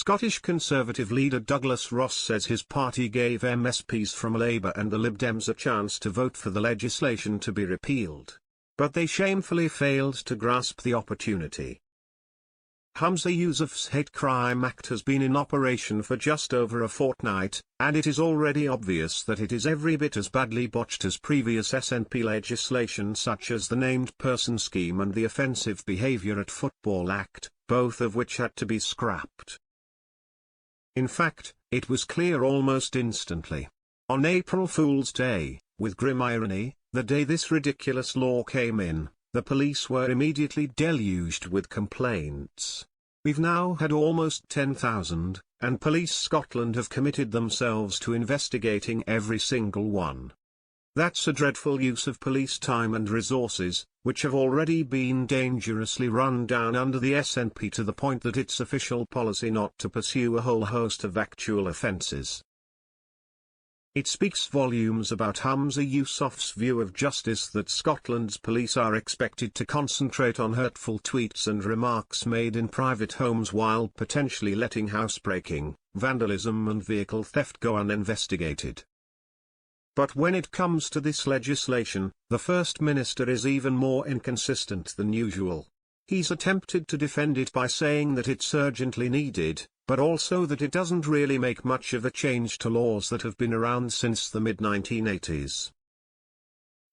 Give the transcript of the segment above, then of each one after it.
Scottish Conservative leader Douglas Ross says his party gave MSPs from Labour and the Lib Dems a chance to vote for the legislation to be repealed. But they shamefully failed to grasp the opportunity. Humza Yousaf's hate crime act has been in operation for just over a fortnight, and it is already obvious that it is every bit as badly botched as previous SNP legislation such as the Named Person Scheme and the Offensive Behaviour at Football Act, both of which had to be scrapped. In fact, it was clear almost instantly. On April Fool's Day, with grim irony, the day this ridiculous law came in, the police were immediately deluged with complaints. We've now had almost 10,000, and Police Scotland have committed themselves to investigating every single one. That's a dreadful use of police time and resources, which have already been dangerously run down under the SNP to the point that it's official policy not to pursue a whole host of actual offences. It speaks volumes about Humza Yousaf's view of justice that Scotland's police are expected to concentrate on hurtful tweets and remarks made in private homes while potentially letting housebreaking, vandalism and vehicle theft go uninvestigated. But when it comes to this legislation, the First Minister is even more inconsistent than usual. He's attempted to defend it by saying that it's urgently needed, but also that it doesn't really make much of a change to laws that have been around since the mid-1980s.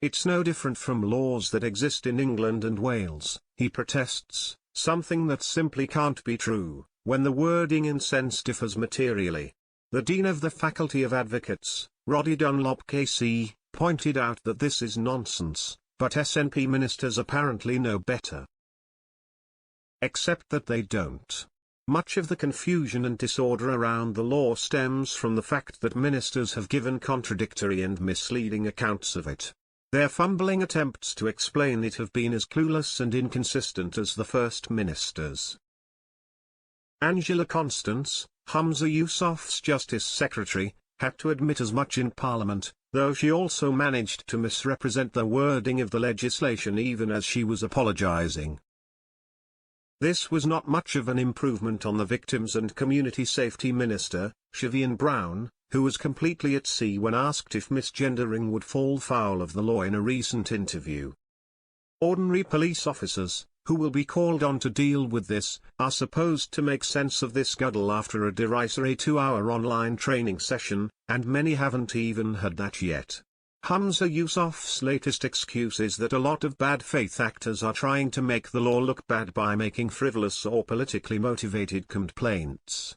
It's no different from laws that exist in England and Wales, he protests, something that simply can't be true, when the wording in sense differs materially. The Dean of the Faculty of Advocates, Roddy Dunlop KC, pointed out that this is nonsense, but SNP ministers apparently know better. Except that they don't. Much of the confusion and disorder around the law stems from the fact that ministers have given contradictory and misleading accounts of it. Their fumbling attempts to explain it have been as clueless and inconsistent as the First Minister's. Angela Constance, Humza Yousaf's Justice Secretary, had to admit as much in Parliament, though she also managed to misrepresent the wording of the legislation even as she was apologising. This was not much of an improvement on the Victims and Community Safety Minister, Siobhan Brown, who was completely at sea when asked if misgendering would fall foul of the law in a recent interview. Ordinary police officers, who will be called on to deal with this, are supposed to make sense of this guddle after a derisory 2-hour online training session, and many haven't even had that yet. Humza Yousaf's latest excuse is that a lot of bad faith actors are trying to make the law look bad by making frivolous or politically motivated complaints.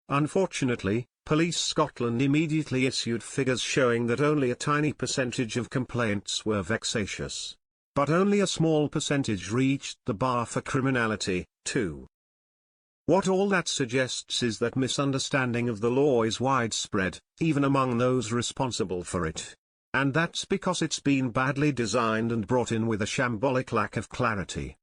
Unfortunately, Police Scotland immediately issued figures showing that only a tiny percentage of complaints were vexatious. But only a small percentage reached the bar for criminality, too. What all that suggests is that misunderstanding of the law is widespread, even among those responsible for it. And that's because it's been badly designed and brought in with a shambolic lack of clarity.